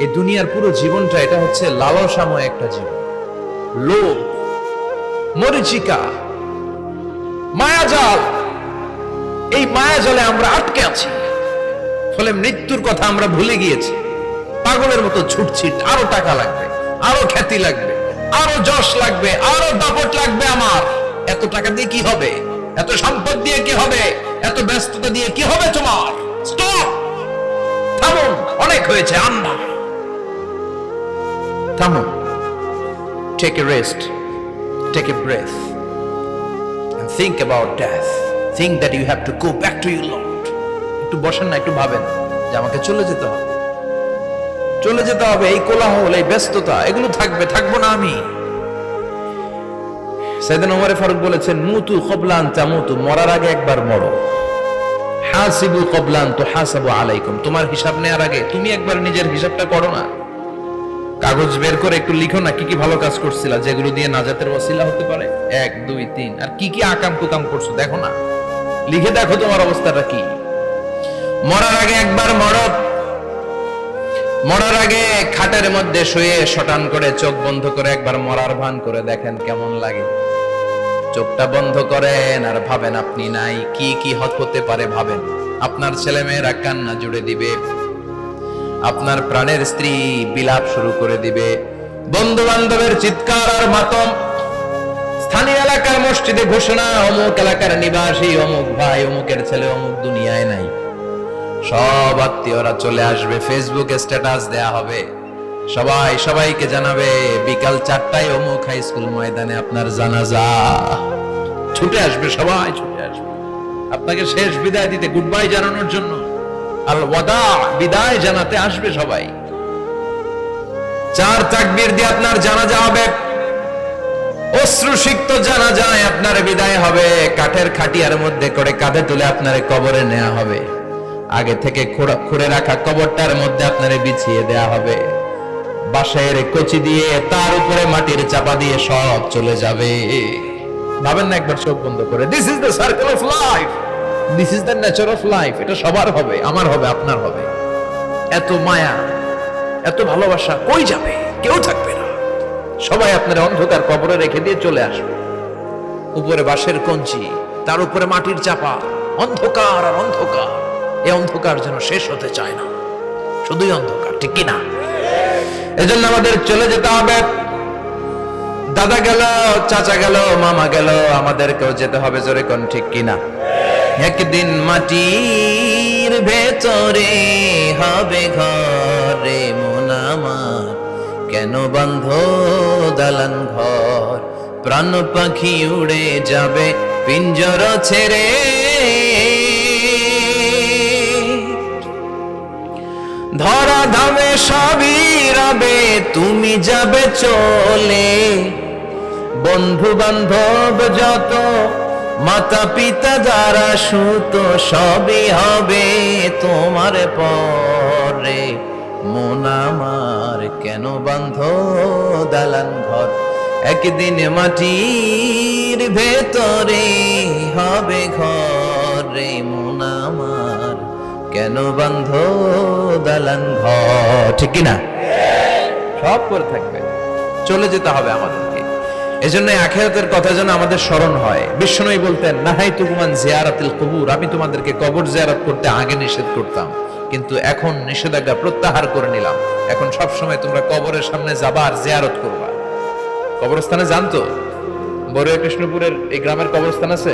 এই দুনিয়ার পুরো জীবনটা এটা হচ্ছে লালসাময় একটা জীবন, লোভ, মরিচিকা, মায়াজাল। এই মায়াজালে আমরা আটকে আছি, ফলে মৃত্যুর কথা আমরা ভুলে গিয়েছি। পাগলের মতো ছুটছি, আরো টাকা লাগবে, আরো খ্যাতি লাগবে, আরো যশ লাগবে, আরো দাপট লাগবে। আমার এত টাকা দিয়ে কি হবে? এত সম্পদ দিয়ে কি হবে? এত ব্যস্ততা দিয়ে কি হবে? তোমার স্টপ, থামুন, অনেক হয়েছে। আন্না, থামুন, take a rest, take a breath and think about death. Think that you have to go back to your Lord. একটু বসেন না, একটু ভাবেন যে আমাকে চলে যেতে হবে, চলে যেতে হবে। এই কোলাহল, এই ব্যস্ততা, এগুলো থাকবে, থাকবো না আমি। সাইয়েদনা ওমর ফারুক বলেছেন, মুতু ক্বাবলা আন তামুতু, মরার আগে একবার মরো। হাসিবু ক্বাবলা আন তুহাসাবু আলাইকুম, তোমার হিসাব নেওয়ার আগে তুমি একবার নিজের হিসাবটা করো না। কাগজ বের করে একটু লিখো না কি কি ভালো কাজ করছিলা, যেগুলো দিয়ে নাজাতের ওসিলা হতে পারে। 1 2 3, আর কি কি আকাম কুকাম করছো দেখো না, লিখে দেখো তোমার অবস্থাটা কি। মরার আগে একবার মরো। মরার আগে খাটের মধ্যে শুয়ে শটান করে চোখ বন্ধ করে একবার মরার ভান করে দেখেন কেমন লাগে। চোখটা বন্ধ করেন আর ভাবেন আপনি নাই, কি কি হতে পারে ভাবেন। আপনার ছেলে মেয়েরা কান্না জুড়ে দিবে, আপনার প্রাণের স্ত্রী বিলাপ শুরু করে দিবে, বন্ধু বান্ধবের চিৎকার আর মাতম, স্থানীয় এলাকার মসজিদে ঘোষণা, অমুক এলাকার নিবাসী অমুক ভাই অমুকের ছেলে অমুক দুনিয়ায় নাই। সব আত্মীয়রা চলে আসবে, ফেসবুকে স্ট্যাটাস দেয়া হবে, সবাই সবাইকে জানাবে বিকাল 4টায় অমুক হাই স্কুল ময়দানে আপনার জানাজা। ছুটে আসবে, সবাই ছুটে আসবে আপনাকে শেষ বিদায় দিতে, গুড বাই জানানোর জন্য, আল ওয়াদা, বিদায় জানাতে আসবে সবাই। 4 তাকবীর দিয়ে আপনার জানাজা হবে, অশ্রুসিক্ত জানাজায় আপনার বিদায় হবে। কাঠের খাটিয়ার মধ্যে করে কাঁধে তুলে আপনার কবরে নেওয়া হবে। আগে থেকে খুঁড়ে রাখা কবরটার মধ্যে আপনার বিছিয়ে দেয়া হবে। বাঁশের কচি দিয়ে তার উপরে মাটির চাপা দিয়ে সব চলে যাবে। ভাবেন না একবার চোখ বন্ধ করে, this is the circle of life, this is the nature of life. এটা সবার হবে, আমার হবে, আপনার হবে। এত মায়া, এত ভালোবাসা কই যাবে? কেউ থাকবে না, সবাই আপনার অন্ধকার কবরে রেখে দিয়ে চলে আসবে। উপরে বাঁশের কঞ্চি, তার উপরে মাটির চাপা, অন্ধকার আর অন্ধকার। এই অন্ধকার যেন শেষ হতে চায় না, শুধুই অন্ধকার, ঠিক কিনা? এজন্য আমাদের চলে যেতে হবে। দাদা গেল, চাচা গেল, মামা গেল, আমাদেরকেও যেতে হবে, জোরে কোন ঠিক কিনা? একদিন মাটির ভেতরে হবে ঘরে মন আমার, কেন বন্ধ দালান ঘর, প্রাণ পাখি উড়ে যাবে পিঞ্জর ছেড়ে। ধরা ধামে সবই রবে, তুমি যাবে চলে। বন্ধু বান্ধব যত, মাতা পিতা যারা সুত, সবই হবে তোমার পরে। মন আমার কেন বন্ধ দালান ঘর, একদিন মাটির ভেতরে হবে ঘরে মন আমার, কেন বন্ধ দালান ঘর, ঠিক কিনা? সব করে থাকবে, চলে যেতে হবে আমাদেরকে। এজন্য আখিরাতের কথা যেন আমাদের স্মরণ হয়। বিশ্বনবী বলতেন, নাহাইতুকুম আন জিয়ারাতিল কুবুর, আমি তোমাদেরকে কবর জিয়ারত করতে আগে নিষেধ করতাম, কিন্তু এখন নিষেধাজ্ঞা প্রত্যাহার করে নিলাম। এখন সব সময় তোমরা কবরের সামনে যাবা আর জিয়ারত করবা। কবরস্থানে জানতো বড়ুয়া কৃষ্ণপুরের এই গ্রামের কবরস্থান আছে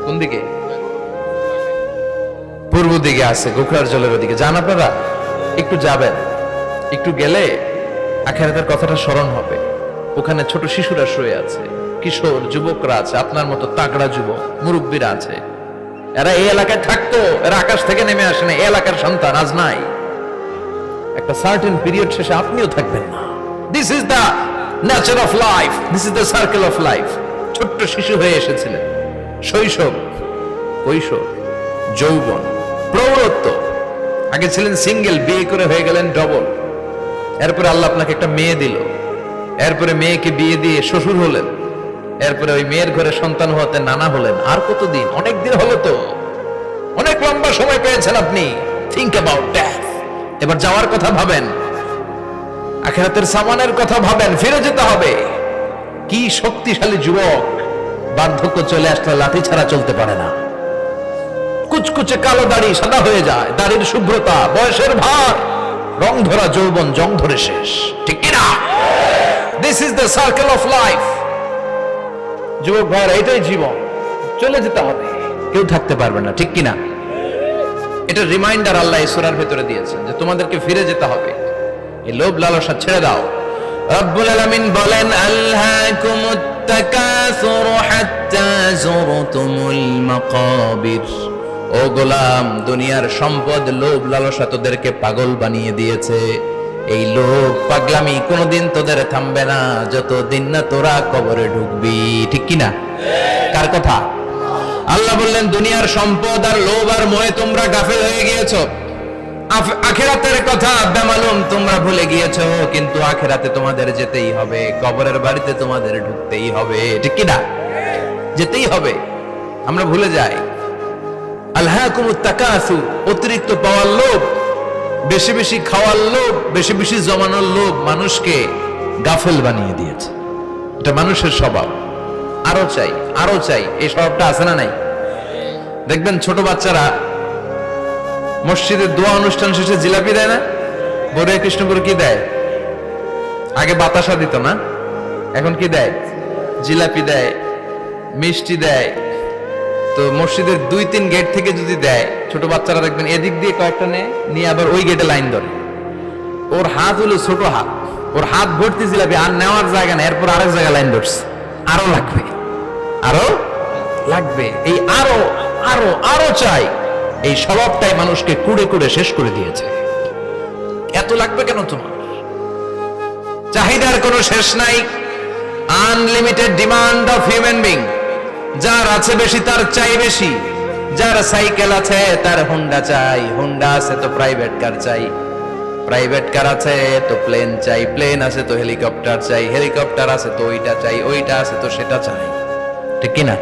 কোন দিকে? পূর্ব দিকে আছে, গোখরার জলের ওদিকে। যান আপনারা, একটু যাবেন, একটু গেলে আখিরাতের কথাটা স্মরণ হবে। ওখানে ছোট শিশুরা শুয়ে আছে, কিশোর যুবকরা আছে, আপনার মতো তাগড়া যুবক, মুরব্বীরা আছে। এরা এই এলাকায় থাকতো, এরা আকাশ থেকে নেমে আসে না, এই এলাকার সন্তান, আজ নাই। একটা সার্টেন পিরিয়ড শেষে আপনিও থাকবেন না। This is the nature of life, this is the circle of life. ছোট্ট শিশু হয়ে এসেছিলেন, শৈশব, কৈশোর, যৌবন, প্রৌঢ়ত্ব। আগে ছিলেন সিঙ্গেল, বিয়ে করে হয়ে গেলেন ডবল। এরপরে আল্লাহ আপনাকে একটা মেয়ে দিল, এরপরে মেয়েকে বিয়ে দিয়ে শ্বশুর হলেন, এরপরে ওই মেয়ের ঘরে সন্তান হতে নানা হলেন। আর কতদিন? অনেক দিন হলো তো, অনেক লম্বা সময় পেয়েছেন আপনি। Think about death. এবার যাওয়ার কথা ভাবেন। আখিরাতের সামানের কথা ভাবেন, ফিরে যেতে হবে। কি শক্তিশালী যুবক, বার্ধক্য চলে আসলে লাঠি ছাড়া চলতে পারে না। কুচকুচে কালো দাড়ি সাদা হয়ে যায়, দাড়ির শুভ্রতা, বয়সের ভার, রং ধরা যৌবন জং ধরে শেষ, ঠিক কিনা? This is the circle of life. যুবক ভাইরা, এটাই জীবন, চলে যেতে হবে, কেউ থাকতে পারবে না, ঠিক কিনা? এটা রিমাইন্ডার আল্লাহ এই সূরার ভেতরে দিয়েছেন যে তোমাদেরকে ফিরে যেতে হবে, এই লোভ লালসা ছেড়ে দাও। রব্বুল আলামিন বলেন, আলহাকুমুত তাকাসুর হাত্তা যুরতুমুল মাকাবির। ও গোলাম, দুনিয়ার সম্পদ, লোভ লালসা তোদেরকে পাগল বানিয়ে দিয়েছে। এই লোভ পাগলামি কোনোদিন তোদের থামবে না যতদিন না তোরা কবরে ঢুকবি, ঠিক কিনা? কার কথা? আল্লাহ বললেন, দুনিয়ার সম্পদ আর লোভ আর মোহে তোমরা গাফেল হয়ে গিয়েছো। আখিরাতের কথা বেমালুম তোমরা ভুলে গিয়েছো, কিন্তু আখিরাতে তোমাদের যেতেই হবে, কবরের বাড়িতে তোমাদের ঢুকতেই হবে, ঠিক কিনা? যেতেই হবে। আমরা ভুলে যাই। আলহাকুমুত তাকাসুর, অতিরিক্ত পাওয়ার লোভ, বেশি বেশি খাওয়ার লোভ, বেশি বেশি জমানোর লোভ মানুষকে গাফেল বানিয়ে দিয়েছে। এটা মানুষের স্বভাব, আরো চাই আরো চাই, এই স্বভাবটা আছে না নাই? দেখবেন ছোট বাচ্চারা মসজিদের দোয়া অনুষ্ঠান শেষে জিলাপি দেয় না? বড় কৃষ্ণপুর কি দেয়? আগে বাতাসা দিত না, এখন কি দেয়? জিলাপি দেয়, মিষ্টি দেয়। তো মসজিদের 2-3 গেট থেকে যদি দেয়, ছোট বাচ্চারা দেখবেন এদিক দিয়ে কয়েকটা নিয়ে আবার ওই গেটে লাইন ধরে। ওর হাত হলো ছোট হাত, ওর হাত ভর্তি জিলাপি, আর নেওয়ার জায়গা না, এরপর আরেক জায়গায় লাইন ধরছে, আরো লাগবে আরো লাগবে, এই আরো আরো আরো চাই। এই স্বভাবটাই মানুষকে কুড়ে কুড়ে শেষ করে দিয়েছে। এত লাগবে কেন তোমার? চাহিদার কোনো শেষ নাই, unlimited demand of human being. যার আছে বেশি তার চাই বেশি, যার সাইকেল আছে তার হুন্ডা চাই, হুন্ডা আছে তো প্রাইভেট কার চাই, প্রাইভেট কার আছে তো প্লেন চাই, প্লেন আছে তো হেলিকপ্টার চাই, হেলিকপ্টার আছে তো ওইটা চাই, ওইটা আছে তো সেটা চাই, ঠিক কিনা?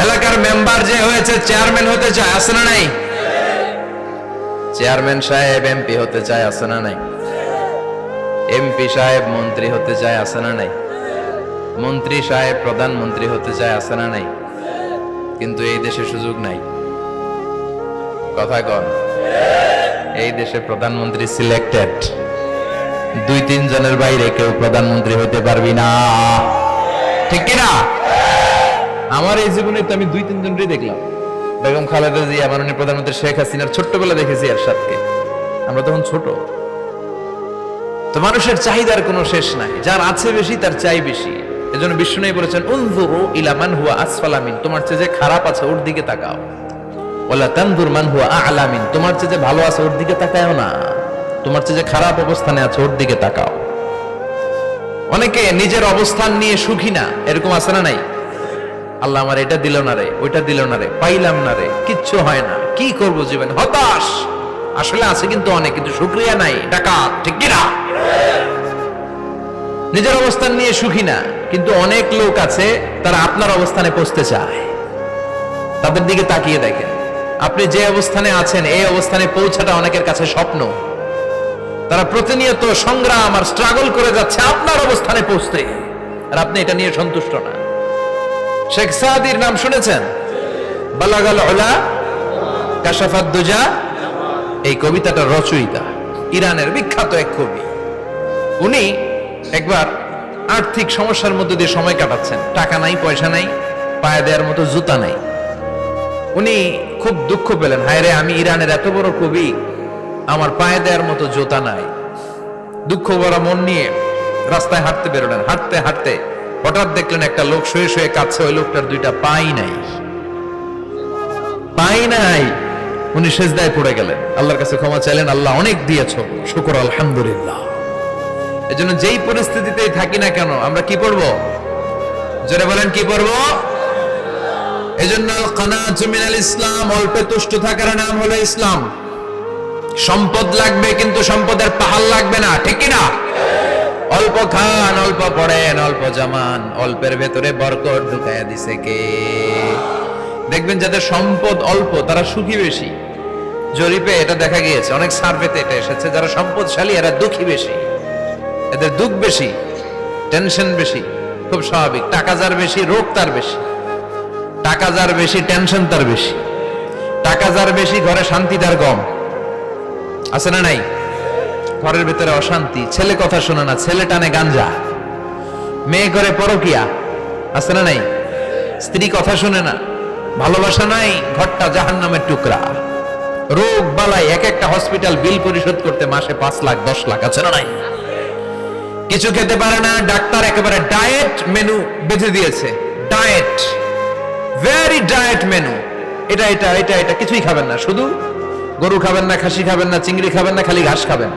এলাকার মেম্বার যে হয়েছে চেয়ারম্যান হতে চায়, আছে না নাই? চেয়ারম্যান সাহেব এমপি হতে চায়, আছে না নাই? এমপি সাহেব মন্ত্রী হতে চায়, আছে না নাই? মন্ত্রী সাহেব প্রধানমন্ত্রী হতে চায়, আছে না নাই? কিন্তু এই দেশে সুযোগ নাই। কথা কন, এই দেশে প্রধানমন্ত্রী সিলেক্টেড, 2-3 জনের বাইরে কেউ প্রধানমন্ত্রী হতে পারবি না, ঠিক কিনা? আমার এই জীবনে তো আমি 2-3 জনই দেখলাম। বেগম খালেদা জিয়া, মাননীয় প্রধানমন্ত্রী শেখ হাসিনার ছোট্টবেলা দেখেছি এরশাদকে, আমরা তখন ছোট। তো মানুষের চাহিদার কোনো শেষ নাই, যার আছে বেশি তার চাই বেশি। এজন্য বিষ্ণু বলেছেন, উনজুরু ইলা মান হুয়া আসফালা মিন, তোমার চেয়ে যে খারাপ আছে ওর দিকে তাকাও। ওয়ালা তানজুর মান হুয়া আ'লা মিন, তোমার চেয়ে যে ভালো আছে ওর দিকে তাকাও না, তোমার চেয়ে যে খারাপ অবস্থানে আছে ওর দিকে তাকাও। অনেকে নিজের অবস্থান নিয়ে সুখী না, এরকম আছে না নাই? আল্লাহ আমার এটা দিল না রে, ওইটা দিল না রে, পাইলাম না রে, কিচ্ছু হয় না, কি করব জীবনে, হতাশ। আসলে আছে কিন্তু অনেক, কিন্তু শুকরিয়া নাই, ডাকাত, ঠিক কিনা? নিজের অবস্থান নিয়ে সুখী না, কিন্তু অনেক লোক আছে তারা আপনার অবস্থানে পৌঁছতে চায়। তাদের দিকে তাকিয়ে দেখেন, আপনি যে অবস্থানে আছেন এই অবস্থানে পৌঁছাটা অনেকের কাছে স্বপ্ন। তারা প্রতিনিয়ত সংগ্রাম আর স্ট্রাগল করে যাচ্ছে আপনার অবস্থানে পৌঁছতে, আর আপনি এটা নিয়ে সন্তুষ্ট না। শেখ সাদির নাম শুনেছেন? বালাগাল উলা কাশাফাত দুজা, এই কবিতাটার রচয়িতা ইরানের বিখ্যাত এক কবি। উনি একবার আর্থিক সমস্যার মধ্যে দিয়ে সময় কাটাচ্ছেন, টাকা নাই, পয়সা নাই, পায়ে দেওয়ার মতো জুতা নাই। উনি খুব দুঃখ পেলেন, হায় রে, আমি ইরানের এত বড় কবি, আমার পায়ে দেওয়ার মতো জুতা নাই। দুঃখ ভরা মন নিয়ে রাস্তায় হাঁটতে বেরোলেন। হাঁটতে হাঁটতে হঠাৎ দেখলেন একটা লোক শুয়ে শুয়ে কাঁদছে, ওই লোকটার 2টা পাই নাই, পাই নাই। উনি সেজদায় পড়ে গেলেন, আল্লাহর কাছে ক্ষমা চাইলেন, আল্লাহ অনেক দিয়েছো, শুকর আলহামদুলিল্লাহ। এজন্য যেই পরিস্থিতিতেই থাকি না কেন আমরা কি পড়বো? জোরে বলেন, কি পড়বো? এজন্য কানাতু মিনাল ইসলাম, অল্পে তুষ্ট থাকার নাম হলো ইসলাম। সম্পদ লাগবে কিন্তু সম্পদের পাহাড় লাগবে না, ঠিক কি না? অল্প খান, অল্প পড়েন, অল্প জমান, অল্পের ভেতরে বরকত ঢুকাইয়া দিছে কে? দেখবেন যাদের সম্পদ অল্প তারা সুখী বেশি। জরিপে এটা দেখা গিয়েছে, অনেক সার্ভেতে এটা এসেছে, যারা সম্পদশালী এরা দুঃখী বেশি। এদের দুঃখ বেশি, টেনশন বেশি, খুব স্বাভাবিক। টাকা যার বেশি, রোগ তার বেশি। টাকা যার বেশি, টেনশন তার বেশি। টাকা যার বেশি, ঘরে শান্তি তার কম। আছে না নাই? ঘরের ভিতরে অশান্তি, ছেলে কথা শোনে না, ছেলে টানে গাঞ্জা, মেয়ে করে পরকিয়া। আছে না নাই? স্ত্রী কথা শুনে না, ভালোবাসা নাই, ঘরটা জাহান্নামের টুকরা। রোগ বালাই, এক একটা হসপিটাল বিল পরিশোধ করতে মাসে 5 লাখ 10 লাখ। আছে না নাই? কিছু খেতে পারে না, ডাক্তার একেবারে ডায়েট মেনু বেঁধে দিয়েছে। Diet, very diet menu. এটা এটা এটা এটা কিছুই খাবেন না, শুধু গরু খাবেন না, খাসি খাবেন না, চিংড়ি খাবেন না, খালি ঘাস খাবেন।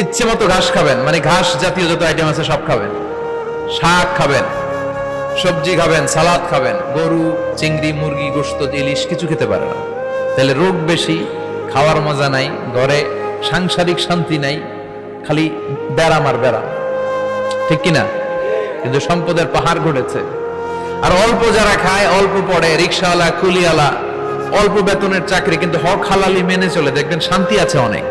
ইচ্ছে মতো ঘাস খাবেন, মানে ঘাস জাতীয় যত আইটেম আছে সব খাবেন। শাক খাবেন, সবজি খাবেন, সালাদ খাবেন। গরু, চিংড়ি, মুরগি, গোশত, ইলিশ কিছু খেতে পারে না। তাহলে রোগ বেশি, খাওয়ার মজা নাই, ঘরে সাংসারিক শান্তি নাই, খালি ব্যারাম আর ব্যারাম। ঠিক কিনা? কিন্তু সম্পদের পাহাড় ঘটেছে। আর অল্প যারা খায়, অল্প পড়ে, রিক্সাওয়ালা, কুলিওয়ালা, অল্প বেতনের চাকরি, কিন্তু হক হালালি মেনে চলে, দেখবেন শান্তি আছে অনেক।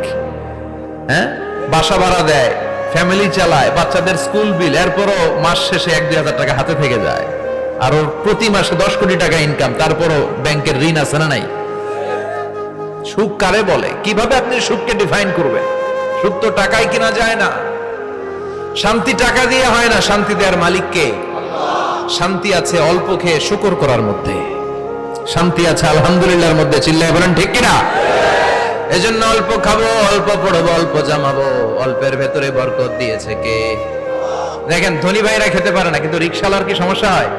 হ্যাঁ, বাসা ভাড়া দেয়, ফ্যামিলি চালায়, বাচ্চাদের স্কুল বিল, এরপরও মাস শেষে 1-2 হাজার টাকা হাতে থেকে যায়। আর ওর প্রতি মাসে 10 কোটি টাকা ইনকাম, তারপরও ব্যাংকের ঋণ আছে না নাই? সুখ কারে বলে? কিভাবে আপনি সুখকে ডিফাইন করবেন? সুখ তো টাকায় কিনা যায় না। শান্তি টাকা দিয়ে হয় না, শান্তি দেওয়ার মালিক কে? শান্তি আছে অল্প খেয়ে শুকর করার মধ্যে, শান্তি আছে আলহামদুলিল্লাহর মধ্যে। চিল্লায় বলেন ঠিক কিনা? এজন্য অল্প খাবো, অল্প পড়বো, অল্প জামাবো, অল্পের ভেতরে বরকত দিয়েছে কে? দেখেন, ধনী ভাইরা খেতে পারে না, কিন্তু রিক্সাওয়ালার কি সমস্যা হয়?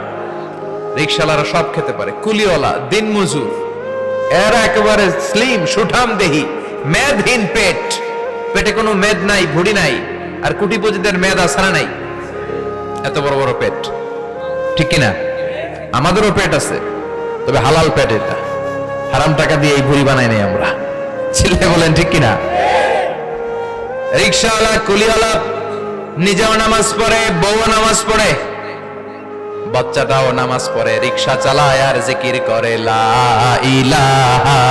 রিক্সাওয়ালারা সব খেতে পারে। কুলিওয়ালা, দিন মজুর, এরা একেবারে স্লিম, সুঠাম দেহি, মেদহীন পেট, পেটে কোনো মেদ নাই, ভুড়ি নাই। আর কোটিপতিদের মেদ আসারা নাই, এত বড় বড় পেট। ঠিক কিনা? আমাদেরও পেট আছে, তবে হালাল পেট। এটা হারাম টাকা দিয়ে এই ভুড়ি বানাই নাই আমরা। ছেলে বলেন ঠিক কিনা? রিক্সাওয়ালা, কুলিওয়ালা নিজেও নামাজ পড়ে, বউ নামাজ পড়ে, বাচ্চাটাও নামাজ পড়ে, রিক্সা চালায় আর জিকির করে লা ইলাহা